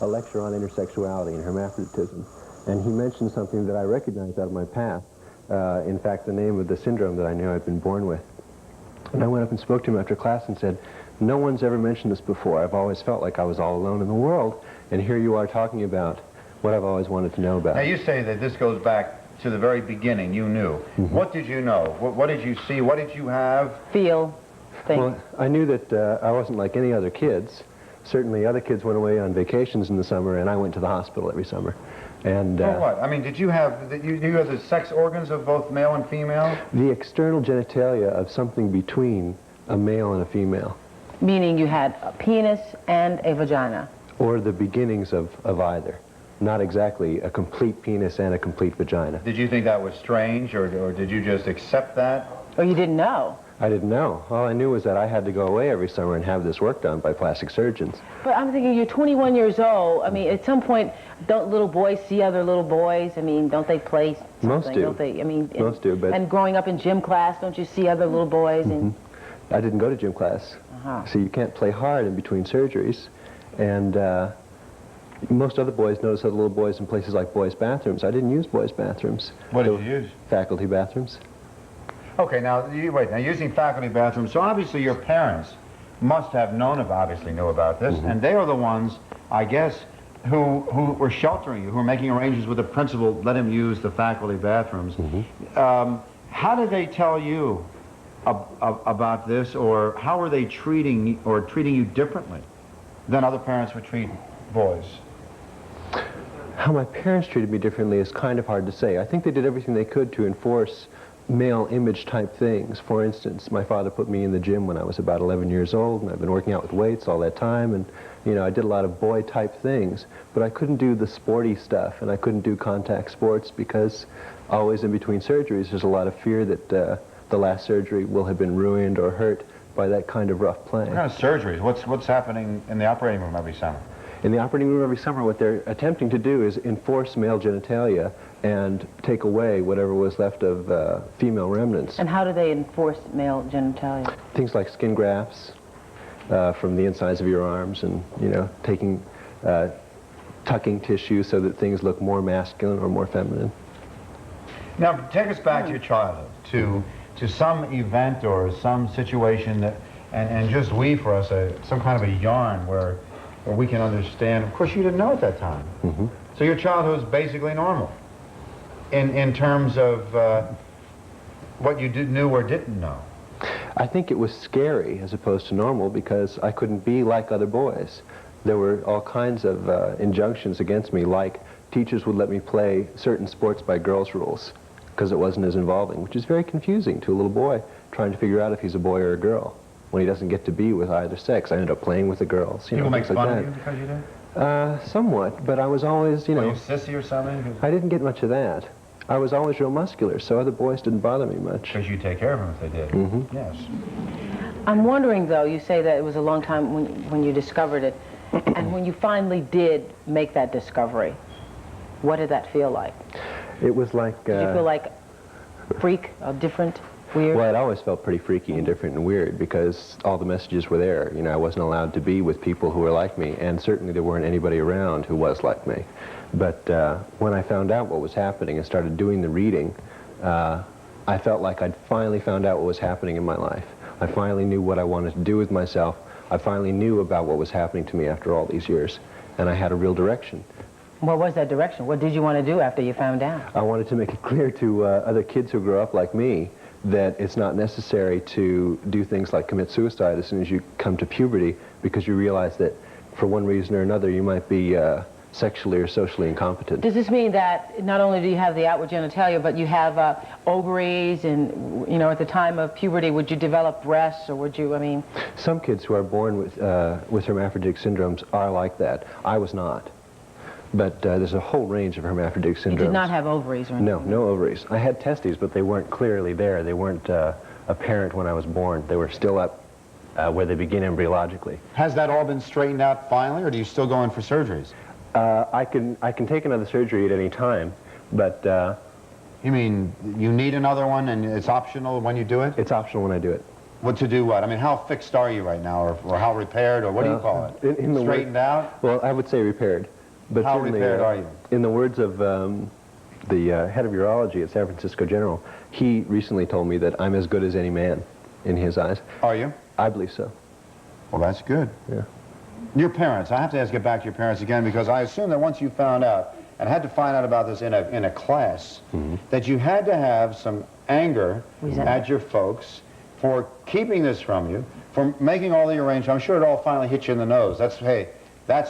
a lecture on intersexuality and hermaphroditism, and he mentioned something that I recognized out of my past. In fact, the name of the syndrome that I knew I'd been born with. And I went up and spoke to him after class and said, no one's ever mentioned this before. I've always felt like I was all alone in the world, and here you are talking about what I've always wanted to know about. Now, you say that this goes back to the very beginning. You knew. Mm-hmm. What did you know? What did you see? What did you have? Feel. Think. Well, I knew that I wasn't like any other kids. Certainly other kids went away on vacations in the summer, and I went to the hospital every summer. And for what? I mean, did you have the sex organs of both male and female? The external genitalia of something between a male and a female. Meaning you had a penis and a vagina? Or the beginnings of either. Not exactly a complete penis and a complete vagina. Did you think that was strange, or did you just accept that? Or you didn't know? I didn't know. All I knew was that I had to go away every summer and have this work done by plastic surgeons. But I'm thinking, you're 21 years old. I mean, at some point, don't little boys see other little boys? I mean, don't they play something? Most do. Don't they? I mean, most do, but... And growing up in gym class, don't you see other little boys? Mm-hmm. And I didn't go to gym class. So you can't play hard in between surgeries. And most other boys notice other little boys in places like boys' bathrooms. I didn't use boys' bathrooms. What did you use? Faculty bathrooms. Okay, now, now using faculty bathrooms, so obviously your parents must have obviously knew about this, and they are the ones, I guess, who were sheltering you, who were making arrangements with the principal, let him use the faculty bathrooms. How did they tell you about this, or how were they treating you differently than other parents would treat boys? How my parents treated me differently is kind of hard to say. I think they did everything they could to enforce male image type things. For instance, my father put me in the gym when I was about 11 years old, and I've been working out with weights all that time, and you know, I did a lot of boy type things, but I couldn't do the sporty stuff, and I couldn't do contact sports because always in between surgeries there's a lot of fear that the last surgery will have been ruined or hurt by that kind of rough play. What kind of surgeries? What's happening in the operating room every summer? In the operating room every summer, what they're attempting to do is enforce male genitalia and take away whatever was left of female remnants. And how do they enforce male genitalia? Things like skin grafts from the insides of your arms, and you know, taking tucking tissue so that things look more masculine or more feminine. Now, take us back to your childhood, to some event or some situation that, and just weave for us some kind of a yarn where we can understand. Of course, you didn't know at that time. So your childhood was basically normal in terms of what you knew or didn't know. I think it was scary as opposed to normal because I couldn't be like other boys. There were all kinds of injunctions against me, like teachers would let me play certain sports by girls' rules because it wasn't as involving, which is very confusing to a little boy trying to figure out if he's a boy or a girl when he doesn't get to be with either sex. I ended up playing with the girls. People make fun of you because you did? Somewhat, but I was always, you know... Were you sissy or something? I didn't get much of that. I was always real muscular, so other boys didn't bother me much. Because you take care of them if they did. Yes. I'm wondering, though, you say that it was a long time when you discovered it, and when you finally did make that discovery, what did that feel like? It was like... Did you feel like freak, different, weird? Well, it always felt pretty freaky and different and weird because all the messages were there. You know, I wasn't allowed to be with people who were like me, and certainly there weren't anybody around who was like me. But when I found out what was happening and started doing the reading, I felt like I'd finally found out what was happening in my life. I finally knew what I wanted to do with myself. I finally knew about what was happening to me after all these years, and I had a real direction. What was that direction? What did you want to do after you found out? I wanted to make it clear to other kids who grow up like me that it's not necessary to do things like commit suicide as soon as you come to puberty, because you realize that for one reason or another you might be sexually or socially incompetent. Does this mean that not only do you have the outward genitalia, but you have ovaries, and, you know, at the time of puberty, would you develop breasts, or would you, I mean... Some kids who are born with hermaphroditic syndromes are like that. I was not. But there's a whole range of hermaphroditic syndromes. You did not have ovaries or anything? No, no ovaries. I had testes, but they weren't clearly there. They weren't apparent when I was born. They were still up where they begin embryologically. Has that all been straightened out finally, or do you still go in for surgeries? I can take another surgery at any time, but... You mean you need another one and it's optional when you do it? It's optional when I do it. What to do what? I mean, how fixed are you right now, or how repaired, or what do you call it? In the Straightened out? Well, I would say repaired. But How certainly, repaired are you? In the words of the head of urology at San Francisco General, he recently told me that I'm as good as any man in his eyes. Are you? I believe so. Well, that's good. Yeah. Your parents, I have to get back to your parents again, because I assume that once you found out, and had to find out about this in a class, that you had to have some anger at your folks for keeping this from you, for making all the arrangements. I'm sure it all finally hit you in the nose. That's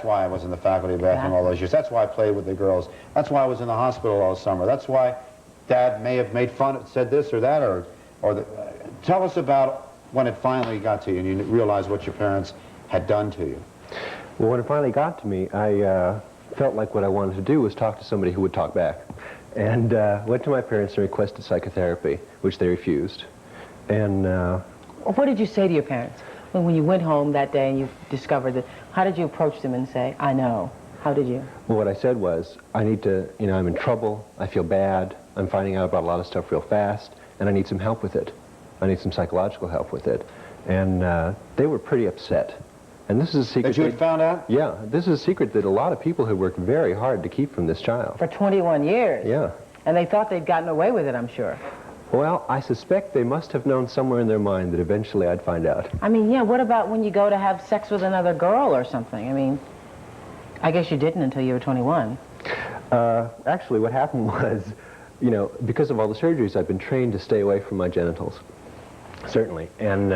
why I was in the faculty bathroom all those years. That's why I played with the girls. That's why I was in the hospital all summer. That's why Dad may have made fun, said this or that, tell us about when it finally got to you and you realized what your parents had done to you. Well, when it finally got to me, I felt like what I wanted to do was talk to somebody who would talk back. And went to my parents and requested psychotherapy, which they refused. And What did you say to your parents? When you went home that day and you discovered that, how did you approach them and say, I know? How did you? well, what I said was, I need to, I'm in trouble, I feel bad, I'm finding out about a lot of stuff real fast, and I need some help with it. I need some psychological help with it. And they were pretty upset. And this is a secret. That you had found out? Yeah, this is a secret that a lot of people have worked very hard to keep from this child. For 21 years. Yeah. And they thought they'd gotten away with it, I'm sure. Well, I suspect they must have known somewhere in their mind that eventually I'd find out. I mean, yeah, what about when you go to have sex with another girl or something? I mean, I guess you didn't until you were 21. Actually, what happened was, because of all the surgeries, I've been trained to stay away from my genitals. Certainly. And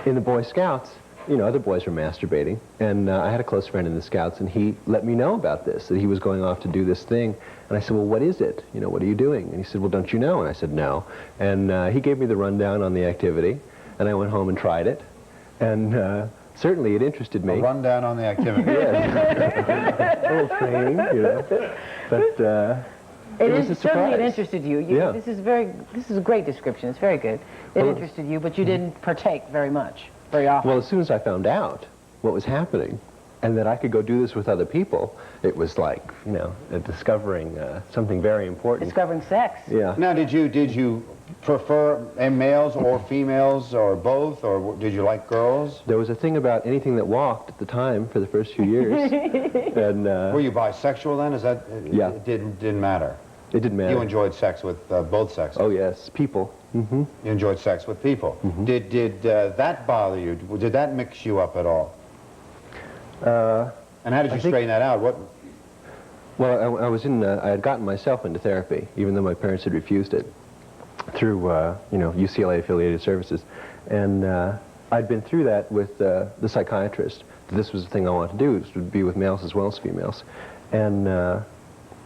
in the Boy Scouts, other boys were masturbating. And I had a close friend in the Scouts, and he let me know about this, that he was going off to do this thing. And I said, well, what is it? What are you doing? And he said, well, don't you know? And I said, no. And he gave me the rundown on the activity, and I went home and tried it. And certainly it interested me. A rundown on the activity. Yes. A little training, But it was a certainly it surprise. interested you. Yeah. This is a great description. It's very good. It interested you, but you didn't partake very much, very often. Well, as soon as I found out what was happening, and that I could go do this with other people, it was like, discovering something very important. Discovering sex. Yeah. Now, did you prefer males or females or both, or did you like girls? There was a thing about anything that walked at the time for the first few years. And Were you bisexual then? Is that? Yeah. It didn't matter. it didn't matter. You enjoyed sex with both sexes. Oh, yes, people. Mm-hmm. You enjoyed sex with people. Mm-hmm. Did that bother you? Did that mix you up at all? And how did you straighten that out? Well, I had gotten myself into therapy, even though my parents had refused it, through, UCLA affiliated services. And I'd been through that with the psychiatrist. This was the thing I wanted to do, was to be with males as well as females. And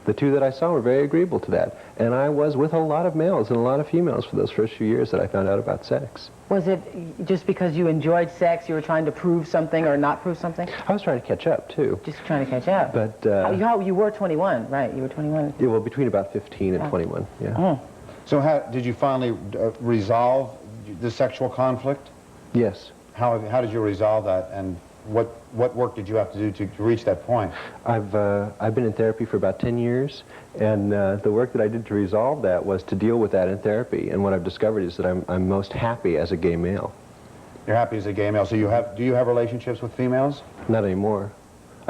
the two that I saw were very agreeable to that. And I was with a lot of males and a lot of females for those first few years that I found out about sex. Was it just because you enjoyed sex, you were trying to prove something or not prove something? I was trying to catch up, too. Just trying to catch up. But, you were 21, right? You were 21. yeah, well, between about 15 and 21, yeah. Mm. So how did you finally resolve the sexual conflict? Yes. How did you resolve that, and what work did you have to do to reach that point? I've been in therapy for about 10 years, and the work that I did to resolve that was to deal with that in therapy. And what I've discovered is that I'm most happy as a gay male. You're happy as a gay male. So do you have relationships with females? Not anymore.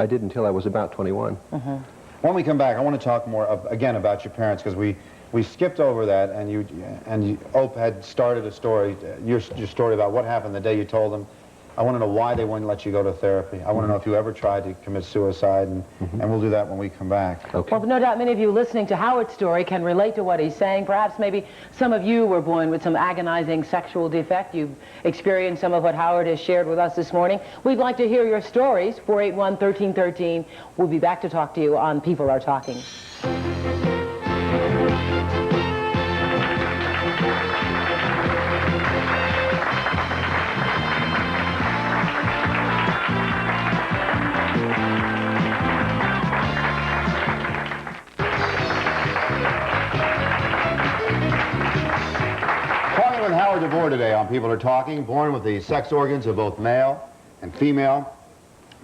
I did until I was about 21. Mm-hmm. When we come back, I want to talk more again about your parents, because we skipped over that, and Ope had started a story, your story about what happened the day you told them. I want to know why they wouldn't let you go to therapy. I want to know if you ever tried to commit suicide, and we'll do that when we come back. Okay. Well, no doubt many of you listening to Howard's story can relate to what he's saying. Perhaps maybe some of you were born with some agonizing sexual defect. You've experienced some of what Howard has shared with us this morning. We'd like to hear your stories. 481-1313. We'll be back to talk to you on People Are Talking. Talking with Howard DeVore today on People Are Talking, born with the sex organs of both male and female.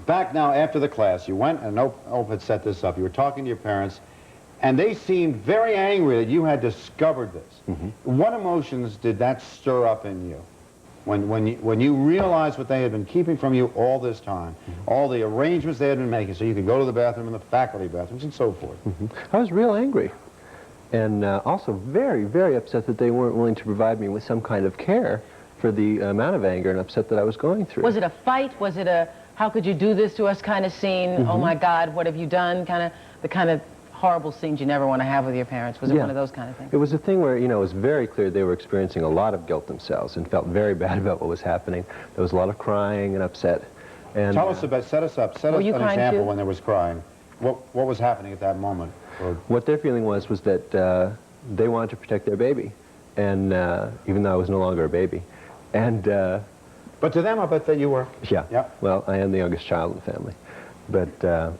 Back now after the class, you went, and Ope had set this up, you were talking to your parents, and they seemed very angry that you had discovered this. What emotions did that stir up in you? When you realized what they had been keeping from you all this time, all the arrangements they had been making so you could go to the bathroom in the faculty bathrooms and so forth. I was real angry. And also very, very upset that they weren't willing to provide me with some kind of care for the amount of anger and upset that I was going through. Was it a fight? Was it a, how could you do this to us kind of scene? Oh my God, what have you done? The kind of horrible scenes you never want to have with your parents. Was it one of those kind of things? It was a thing where, you know, it was very clear they were experiencing a lot of guilt themselves and felt very bad about what was happening. There was a lot of crying and upset. And tell us about, set us up, set us an example when there was crying. What was happening at that moment? What their feeling was that they wanted to protect their baby, and even though I was no longer a baby. And but to them, I bet that you were. Yeah. Well, I am the youngest child in the family, but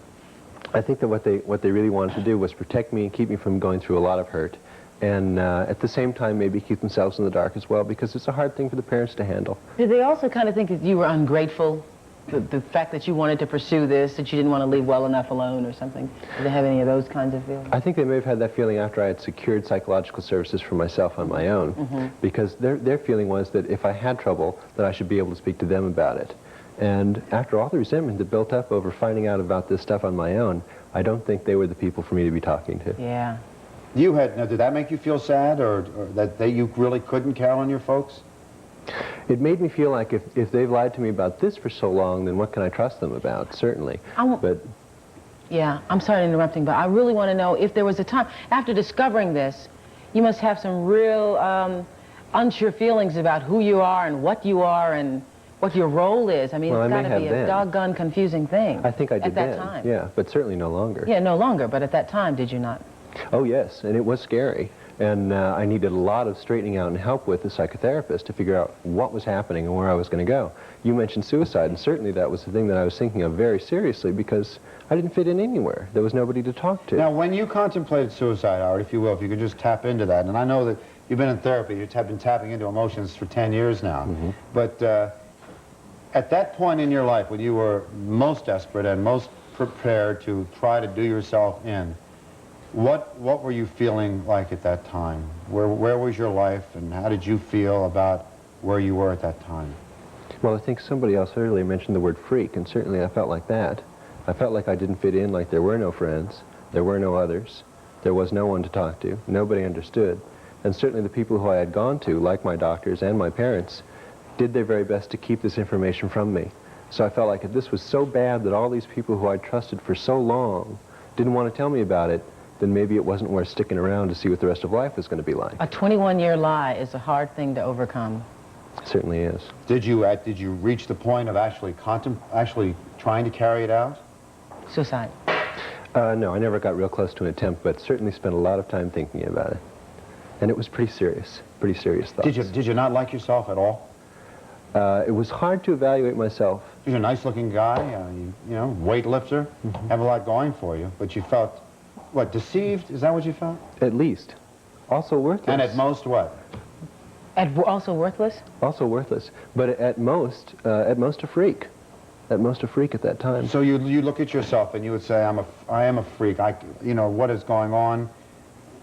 I think that what they really wanted to do was protect me and keep me from going through a lot of hurt, and at the same time maybe keep themselves in the dark as well, because it's a hard thing for the parents to handle. Did they also kind of think that you were ungrateful? The fact that you wanted to pursue this, that you didn't want to leave well enough alone or something? Did they have any of those kinds of feelings? I think they may have had that feeling after I had secured psychological services for myself on my own, because their feeling was that if I had trouble, that I should be able to speak to them about it. And after all the resentment that built up over finding out about this stuff on my own, I don't think they were the people for me to be talking to. Yeah. Now, did that make you feel sad, or that you really couldn't count on your folks? It made me feel like if they've lied to me about this for so long, then what can I trust them about? Certainly. Yeah, I'm sorry interrupting, but I really want to know if there was a time, after discovering this, you must have some real unsure feelings about who you are and what your role is. I mean, well, it's got to be a doggone confusing thing. I think I did at that time. Yeah, but certainly no longer. Yeah, no longer, but at that time, did you not? Oh, yes, and it was scary. And I needed a lot of straightening out and help with the psychotherapist to figure out what was happening and where I was going to go. You mentioned suicide, and certainly that was the thing that I was thinking of very seriously, because I didn't fit in anywhere. There was nobody to talk to. Now, when you contemplated suicide, Howard, if you will, if you could just tap into that, and I know that you've been in therapy, you've been tapping into emotions for 10 years now, but at that point in your life when you were most desperate and most prepared to try to do yourself in, what were you feeling like at that time? Where was your life, and how did you feel about where you were at that time? Well, I think somebody else earlier mentioned the word freak, and certainly I felt like that. I felt like I didn't fit in, like there were no friends, there were no others, there was no one to talk to, nobody understood. And certainly the people who I had gone to, like my doctors and my parents, did their very best to keep this information from me. So I felt like if this was so bad that all these people who I trusted for so long didn't want to tell me about it, then maybe it wasn't worth sticking around to see what the rest of life was going to be like. A 21-year lie is a hard thing to overcome. It certainly is. Did you reach the point of actually trying to carry it out? Suicide. No, I never got real close to an attempt, but certainly spent a lot of time thinking about it. And it was pretty serious thoughts. Did you not like yourself at all? It was hard to evaluate myself. You're a nice-looking guy, you know, weightlifter, have a lot going for you, but you felt, what, deceived? Is that what you felt? At least. Also worthless. And at most what? Also worthless? Also worthless. But at most a freak. At most a freak at that time. So you look at yourself and you would say, I am a freak. You know, what is going on?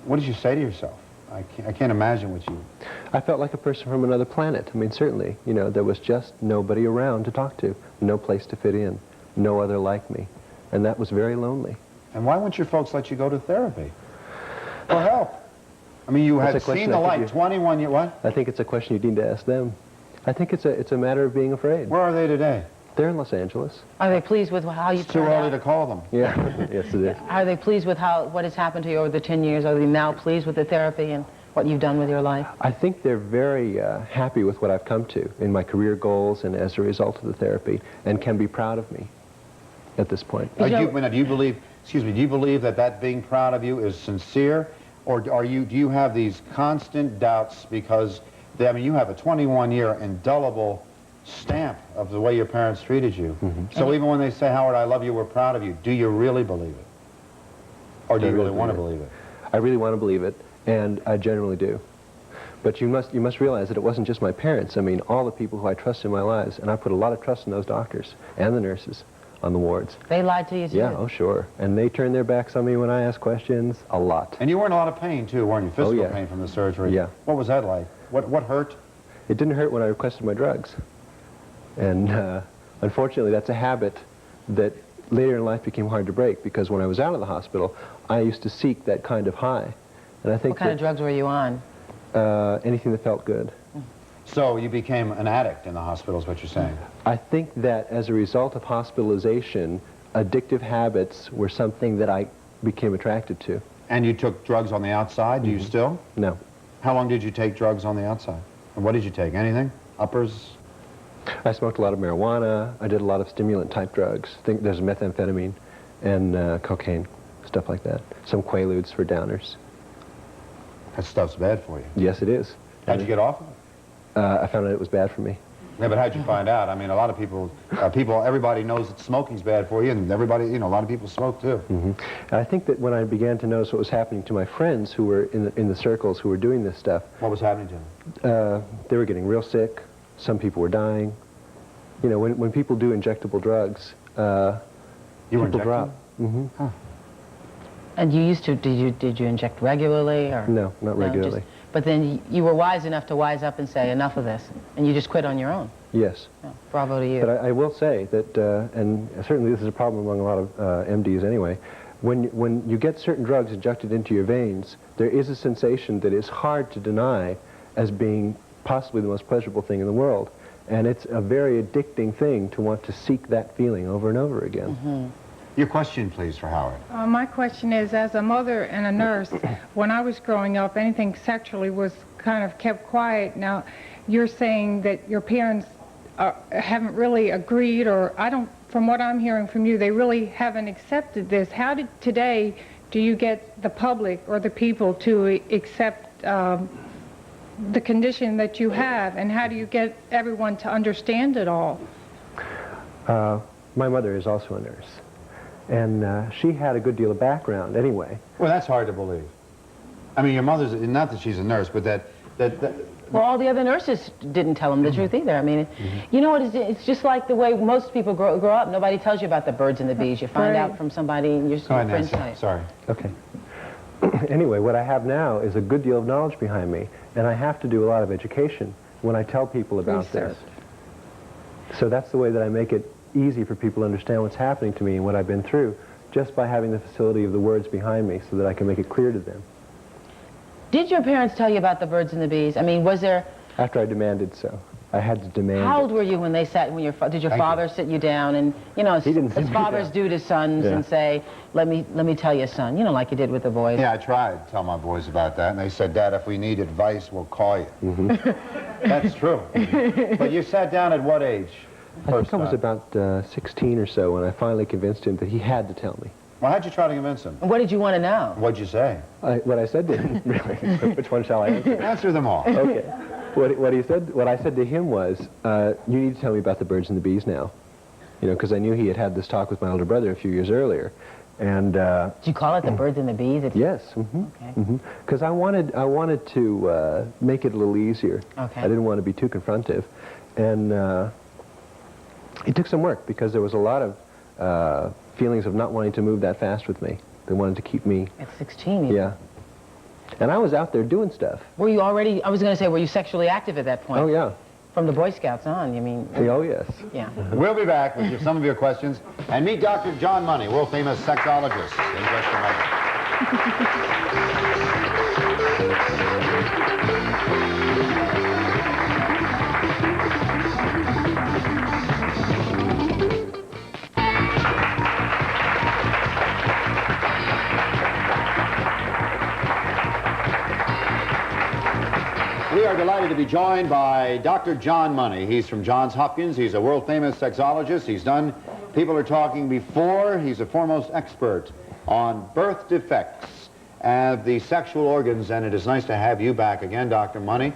What did you say to yourself? I can't imagine what you... I felt like a person from another planet. I mean, certainly, you know, there was just nobody around to talk to, no place to fit in, no other like me. And that was very lonely. And why wouldn't your folks let you go to therapy? For help? I mean, you had seen the light, 21 years, what? I think it's a question you need to ask them. I think it's a matter of being afraid. Where are they today? They're in Los Angeles. Are they pleased with how you turned out? It's too early to call them. Yeah, yes it is. Are they pleased with what has happened to you over the 10 years? Are they now pleased with the therapy and what you've done with your life? I think they're very happy with what I've come to in my career goals and as a result of the therapy, and can be proud of me at this point. Do you believe that being proud of you is sincere, or do you have these constant doubts because, I mean, you have a 21-year indelible stamp of the way your parents treated you. So even when they say, Howard, I love you, we're proud of you, do you really believe it? Or do you really want to believe it? I really want to believe it, and I generally do. But you must realize that it wasn't just my parents. I mean, all the people who I trust in my lives, and I put a lot of trust in those doctors and the nurses on the wards. They lied to you too? Yeah, oh sure. And they turned their backs on me when I asked questions, a lot. And you were in a lot of pain too, weren't you? Physical pain from the surgery. Yeah. What was that like? What hurt? It didn't hurt when I requested my drugs. And unfortunately, that's a habit that later in life became hard to break, because when I was out of the hospital, I used to seek that kind of high. And I think What kind of drugs were you on? anything that felt good. So you became an addict in the hospital, is what you're saying? I think that as a result of hospitalization, addictive habits were something that I became attracted to. And you took drugs on the outside? Do you still? No. How long did you take drugs on the outside? And what did you take? Anything? Uppers? I smoked a lot of marijuana. I did a lot of stimulant-type drugs. I think there's methamphetamine and cocaine, stuff like that. Some Quaaludes for downers. That stuff's bad for you. Yes, it is. How'd you get off of it? I found out it was bad for me. Yeah, but how'd you find out? I mean, a lot of people, everybody knows that smoking's bad for you, and everybody, you know, a lot of people smoke too. And I think that when I began to notice what was happening to my friends who were in the circles who were doing this stuff, What was happening to them? they were getting real sick. Some people were dying. You know, when people do injectable drugs, You were people injecting? drop. And you used to, did you inject regularly? Or? No, not regularly. But then you were wise enough to wise up and say, enough of this. And you just quit on your own. Yes. Oh, bravo to you. But I will say that, and certainly this is a problem among a lot of MDs anyway, when you get certain drugs injected into your veins, there is a sensation that is hard to deny as being possibly the most pleasurable thing in the world. And it's a very addicting thing to want to seek that feeling over and over again. Your question, please, for Howard. My question is, as a mother and a nurse, when I was growing up, anything sexually was kind of kept quiet. Now, you're saying that your parents haven't really agreed, or from what I'm hearing from you, they really haven't accepted this. How today do you get the public or the people to accept the condition that you have, and how do you get everyone to understand it all? My mother is also a nurse. And she had a good deal of background anyway. Well, that's hard to believe. I mean, your mother's, not that she's a nurse, but that Well, all the other nurses didn't tell them the truth either. I mean, you know what, it's just like the way most people grow up. Nobody tells you about the birds and the bees. You find out from somebody, and your Go ahead, friends Nancy. tell you. Sorry. Okay. Anyway, what I have now is a good deal of knowledge behind me, and I have to do a lot of education when I tell people about this. So that's the way that I make it easy for people to understand what's happening to me and what I've been through, just by having the facility of the words behind me so that I can make it clear to them. Did your parents tell you about the birds and the bees? I mean, was there... After I demanded so. I had to demand How old it. were you when they sat, did your father sit you down and, you know, He didn't sit as me fathers down. do to sons and say, let me tell you, son, you know, like you did with the boys. Yeah, I tried to tell my boys about that, and they said, Dad, if we need advice, we'll call you. That's true. But you sat down at what age? I think I was about 16 or so when I finally convinced him that he had to tell me. Well, how'd you try to convince him? And what did you want to know? What'd you say? What I said to him, really, which one shall I answer? Answer them all. Okay. What I said to him was, you need to tell me about the birds and the bees now. You know, because I knew he had had this talk with my older brother a few years earlier. And Did you call it the birds and the bees? yes, Okay. because I wanted to make it a little easier. Okay. I didn't want to be too confrontive, and it took some work because there was a lot of feelings of not wanting to move that fast with me. They wanted to keep me. At 16, even. Yeah. And I was out there doing stuff. Were you already, I was going to say, were you sexually active at that point? Oh yeah. From the Boy Scouts on, you mean? Oh yes. Yeah. We'll be back with some of your questions, and meet Dr. John Money, world-famous sexologist, in just a moment. We are delighted to be joined by Dr. John Money. He's from Johns Hopkins. He's a world-famous sexologist. He's done People Are Talking before. He's a foremost expert on birth defects of the sexual organs, and it is nice to have you back again, Dr. Money.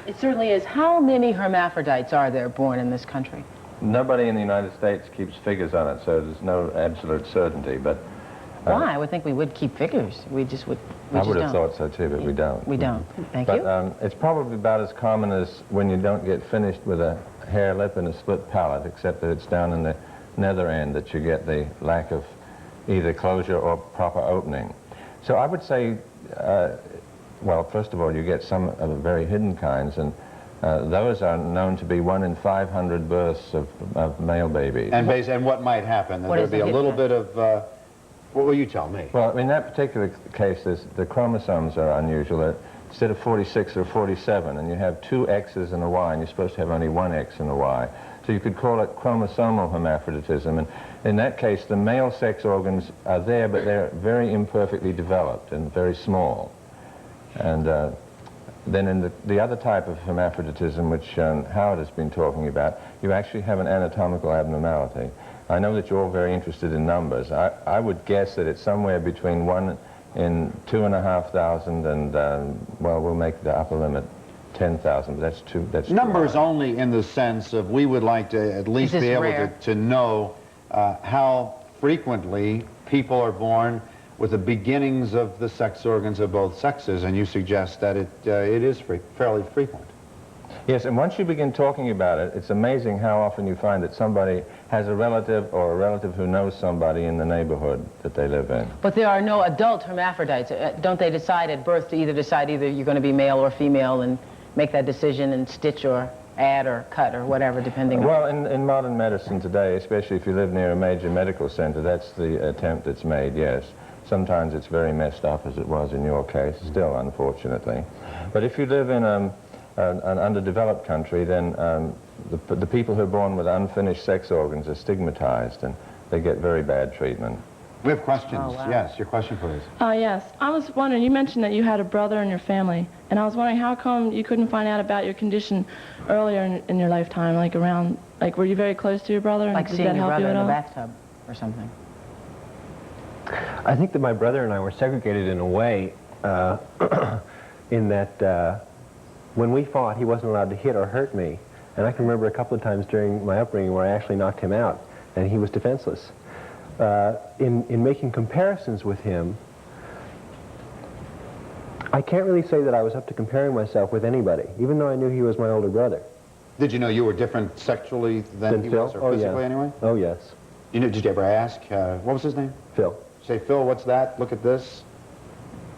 It certainly is. How many hermaphrodites are there born in this country? Nobody in the United States keeps figures on it, so there's no absolute certainty, but Why? I would think we would keep figures. We just would. I would have thought so too, but we don't. We don't. Thank you. But it's probably about as common as when you don't get finished with a hair lip and a split palate, except that it's down in the nether end that you get the lack of either closure or proper opening. So I would say, well, first of all, you get some of the very hidden kinds, and those are known to be 1 in 500 births of male babies. And what might happen? What There'd is be a the little hit bit of, what will you tell me? Well, in that particular case, the chromosomes are unusual. Instead of 46 or 47, and you have 2 X's and a Y, and you're supposed to have only 1 X and a Y. So you could call it chromosomal hermaphroditism. And in that case, the male sex organs are there, but they're very imperfectly developed and very small. And then in the other type of hermaphroditism, which Howard has been talking about, you actually have an anatomical abnormality. I know that you're all very interested in numbers. I would guess that it's somewhere between 1 in 2,500 and, well, we'll make the upper limit 10,000, but that's too Numbers high. only in the sense of we would like to at least Is this be able rare? to know how frequently people are born with the beginnings of the sex organs of both sexes, and you suggest that it is fairly frequent. Yes, and once you begin talking about it, it's amazing how often you find that somebody has a relative or a relative who knows somebody in the neighborhood that they live in. But there are no adult hermaphrodites. Don't they decide at birth to decide either you're going to be male or female and make that decision and stitch or add or cut or whatever, depending on... Well, in modern medicine today, especially if you live near a major medical center, that's the attempt that's made, yes. Sometimes it's very messed up, as it was in your case, still, unfortunately. But if you live in an underdeveloped country, then the people who are born with unfinished sex organs are stigmatized, and they get very bad treatment. We have questions. Oh, wow. Yes, your question, please. Yes. I was wondering, you mentioned that you had a brother in your family, and I was wondering how come you couldn't find out about your condition earlier in your lifetime, like around, like were you very close to your brother? Like Did seeing that your help you brother in at the all? bathtub or something. I think that my brother and I were segregated in a way in that when we fought, he wasn't allowed to hit or hurt me. And I can remember a couple of times during my upbringing where I actually knocked him out, and he was defenseless. In making comparisons with him, I can't really say that I was up to comparing myself with anybody, even though I knew he was my older brother. Did you know you were different sexually than he Phil? was, or Oh, physically yeah. anyway? Oh, yes. Did you ever ask, what was his name? Phil. Say, Phil, what's that? Look at this?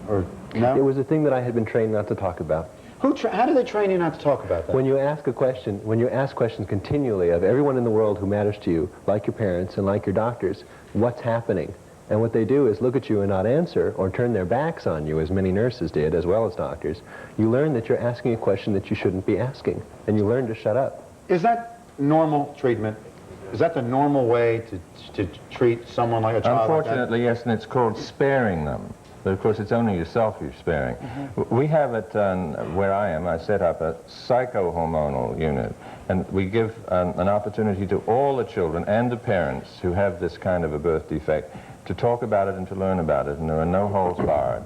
Or no? It was a thing that I had been trained not to talk about. How do they train you not to talk about that? When you ask a question, when you ask questions continually of everyone in the world who matters to you, like your parents and like your doctors, what's happening? And what they do is look at you and not answer or turn their backs on you, as many nurses did, as well as doctors. You learn that you're asking a question that you shouldn't be asking, and you learn to shut up. Is that normal treatment? Is that the normal way to treat someone like a child like that? Unfortunately, yes, and it's called sparing them. But of course, it's only yourself you're sparing. We have it, where I am, I set up a psychohormonal unit, and we give an opportunity to all the children and the parents who have this kind of a birth defect to talk about it and to learn about it, and there are no holds barred.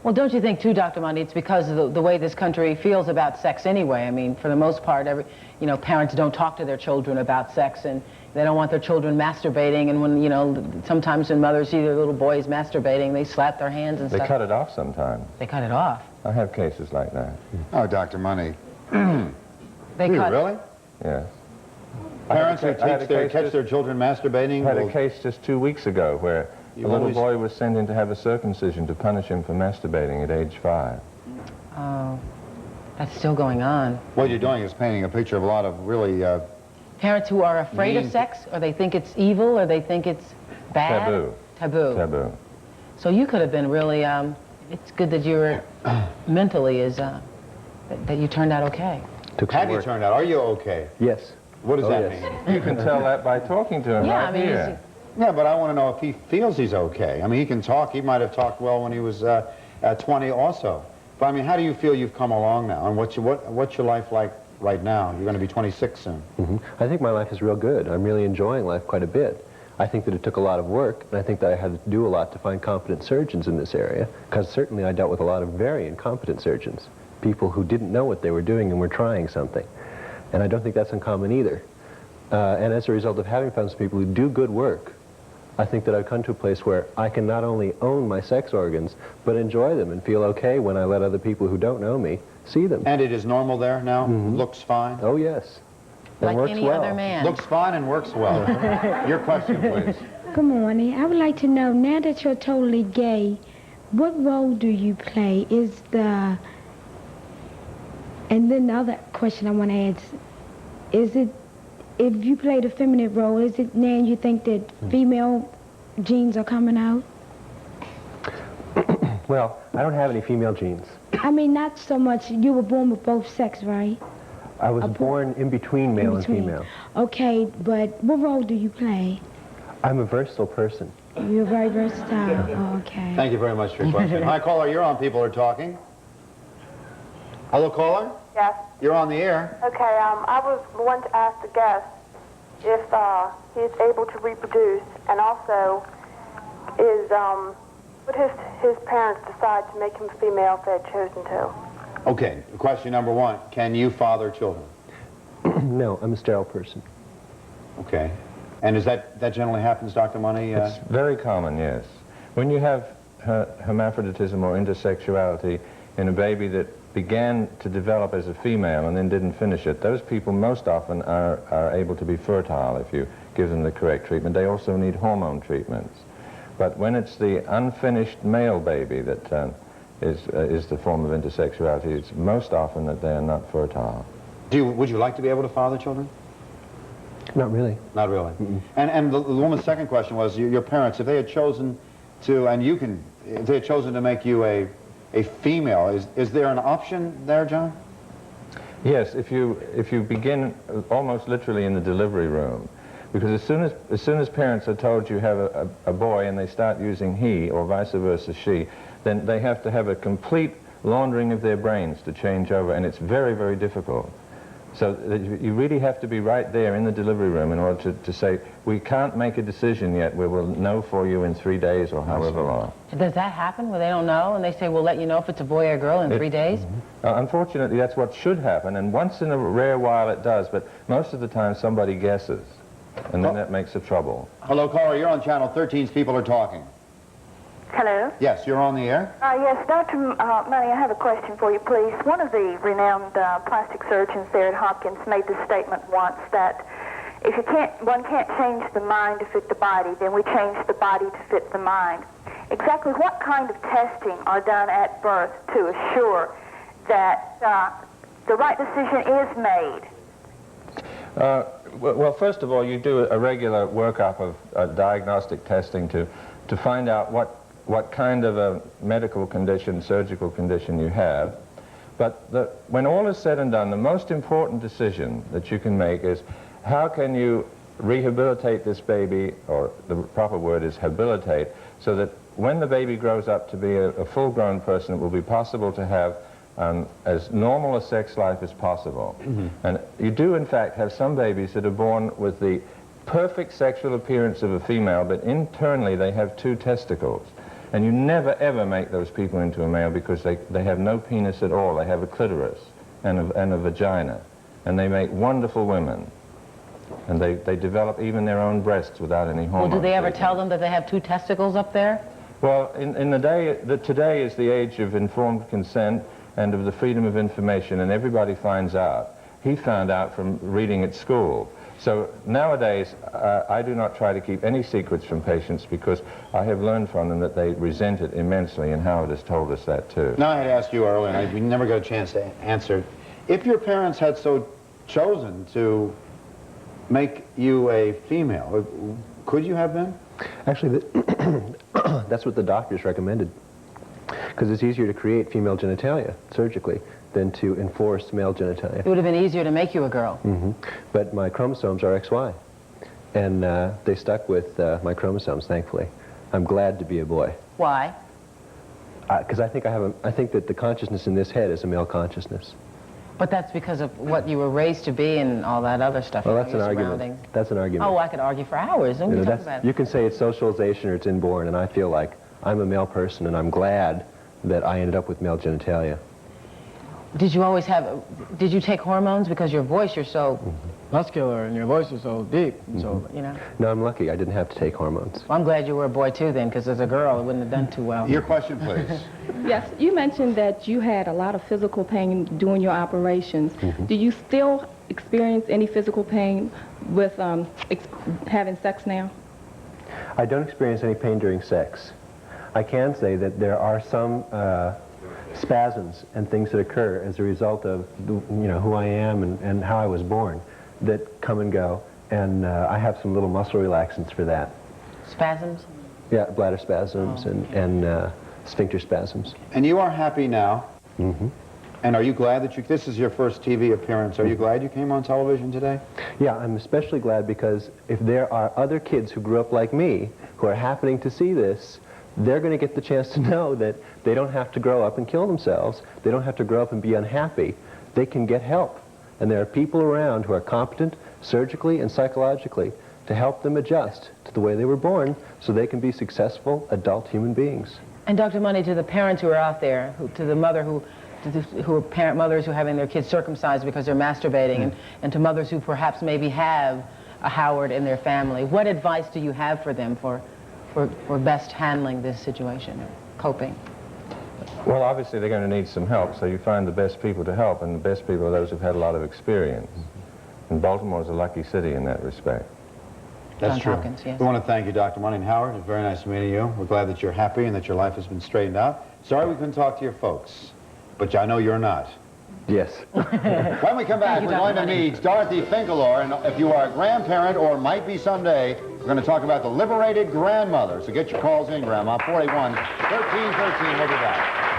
Well, don't you think, too, Dr. Mundy, it's because of the way this country feels about sex anyway? I mean, for the most part, parents don't talk to their children about sex, and they don't want their children masturbating, and when, sometimes when mothers see their little boys masturbating, they slap their hands and They stuff. cut it off sometimes. They cut it off. I have cases like that. Oh, Dr. Money. They cut Really? Yes. Parents who I had a case catch just- their children masturbating? I had a will- case just 2 weeks ago where a You little always- boy was sent in to have a circumcision to punish him for masturbating at age 5. Oh, that's still going on. What you're doing is painting a picture of a lot of really... Parents who are afraid of Mean- sex, or they think it's evil, or they think it's bad? Taboo. Taboo. Taboo. So you could have been really, it's good that you were mentally that you turned out okay. Took some Have you work. turned out? Are you okay? Yes. What does Oh, that yes. mean? You can tell that by talking to him Yeah, right I mean, here. Yeah, but I want to know if he feels he's okay. I mean, he can talk. He might have talked well when he was 20 also. But I mean, how do you feel you've come along now? And what's your life like right now? You're going to be 26 soon. I think my life is real good. I'm really enjoying life quite a bit. I think that it took a lot of work, and I think that I had to do a lot to find competent surgeons in this area, because certainly I dealt with a lot of very incompetent surgeons, people who didn't know what they were doing and were trying something. And I don't think that's uncommon either. And as a result of having found some people who do good work, I think that I've come to a place where I can not only own my sex organs, but enjoy them and feel okay when I let other people who don't know me see them. And it is normal there now? Looks fine? Oh, yes. And Like works any well. other man. Looks fine and works well. Your question, please. Good morning. I would like to know, now that you're totally gay, what role do you play? Is the And then the other question I want to ask, is it, if you played a feminine role, is it now you think that female genes are coming out? Well, I don't have any female genes. I mean, not so much, you were born with both sex, right? I was born in between male and female. Okay, but what role do you play? I'm a versatile person. You're very versatile. Oh, okay. Thank you very much for your question. Hi, caller, you're on People Are Talking. Hello, caller? Yes. You're on the air. Okay, I was wanting to ask the guest if he's able to reproduce, and also would his parents decide to make him female if they had chosen to? Okay, question number one, can you father children? No, I'm a sterile person. Okay. And is that generally happens, Dr. Money? It's very common, yes. When you have hermaphroditism or intersexuality in a baby that began to develop as a female and then didn't finish it, those people most often are able to be fertile if you give them the correct treatment. They also need hormone treatments. But when it's the unfinished male baby that is the form of intersexuality, it's most often that they are not fertile. Would you like to be able to father children? Not really. Not really. And the woman's second question was, your parents, if they had chosen to, if they had chosen to make you a female, is there an option there, John? Yes, if you begin almost literally in the delivery room, because as soon as parents are told you have a boy and they start using he or vice versa she, then they have to have a complete laundering of their brains to change over, and it's very, very difficult. So you really have to be right there in the delivery room in order to say, we can't make a decision yet, we will know for you in 3 days or however long. Does that happen where they don't know and they say, we'll let you know if it's a boy or a girl in 3 days? Unfortunately, that's what should happen, and once in a rare while it does, but most of the time somebody guesses, and then that makes the trouble. Hello, caller, you're on Channel 13's People Are Talking. Hello? Yes, you're on the air. Yes, Dr. Money, I have a question for you, please. One of the renowned plastic surgeons there at Hopkins made the statement once that if one can't change the mind to fit the body, then we change the body to fit the mind. Exactly what kind of testing are done at birth to assure that the right decision is made? Well, first of all, you do a regular workup of diagnostic testing to find out what kind of a medical condition, surgical condition you have. But when all is said and done, the most important decision that you can make is how can you rehabilitate this baby, or the proper word is habilitate, so that when the baby grows up to be a full-grown person, it will be possible to have as normal a sex life as possible. And you do, in fact, have some babies that are born with the perfect sexual appearance of a female, but internally they have 2 testicles. And you never, ever make those people into a male because they have no penis at all. They have a clitoris and a vagina. And they make wonderful women. And they develop even their own breasts without any hormones. Well, do they ever tell them that they have 2 testicles up there? Well, in the day, today is the age of informed consent and of the freedom of information, and everybody finds out. He found out from reading at school. So nowadays, I do not try to keep any secrets from patients because I have learned from them that they resent it immensely, and Howard has told us that too. Now, I had asked you earlier, and we never got a chance to answer. If your parents had so chosen to make you a female, could you have been? Actually, that's what the doctors recommended, because it's easier to create female genitalia surgically than to enforce male genitalia. It would have been easier to make you a girl. But my chromosomes are XY, and they stuck with my chromosomes, thankfully. I'm glad to be a boy. Why? Because I think I think that the consciousness in this head is a male consciousness. But that's because of what you were raised to be and all that other stuff. Well, you know, that's an your argument. surroundings. That's an argument. Oh, I could argue for hours. Don't You know, we talk about it? you can say it's socialization or it's inborn, and I feel like I'm a male person, and I'm glad that I ended up with male genitalia. Did you take hormones? Because your voice, you're so muscular and your voice is so deep. So, you know. No, I'm lucky. I didn't have to take hormones. Well, I'm glad you were a boy too then, because as a girl, it wouldn't have done too well. Your question, please. Yes, you mentioned that you had a lot of physical pain doing your operations. Do you still experience any physical pain with having sex now? I don't experience any pain during sex. I can say that there are some spasms and things that occur as a result of who I am and how I was born that come and go, and I have some little muscle relaxants for that. Spasms? Yeah, bladder spasms and sphincter spasms. And you are happy now. Mm-hmm. And are you glad that this is your first TV appearance? Are you glad you came on television today? Yeah, I'm especially glad because if there are other kids who grew up like me who are happening to see this, they're going to get the chance to know that they don't have to grow up and kill themselves. They don't have to grow up and be unhappy. They can get help. And there are people around who are competent surgically and psychologically to help them adjust to the way they were born so they can be successful adult human beings. And Dr. Money, to the parents who are out there, to the mothers who are having their kids circumcised because they're masturbating, and to mothers who perhaps maybe have a Howard in their family, what advice do you have for them for best handling this situation, or coping? Well, obviously they're going to need some help, so you find the best people to help, and the best people are those who've had a lot of experience. And Baltimore's a lucky city in that respect. That's true. Hopkins, yes. We want to thank you, Dr. Money and Howard. It's very nice meeting you. We're glad that you're happy and that your life has been straightened out. Sorry we couldn't talk to your folks, but I know you're not. Yes. When we come back, we're going to meet Dorothy Finkelor, and if you are a grandparent or might be someday, we're going to talk about the liberated grandmother. So get your calls in, Grandma. 41 1313. We'll be back.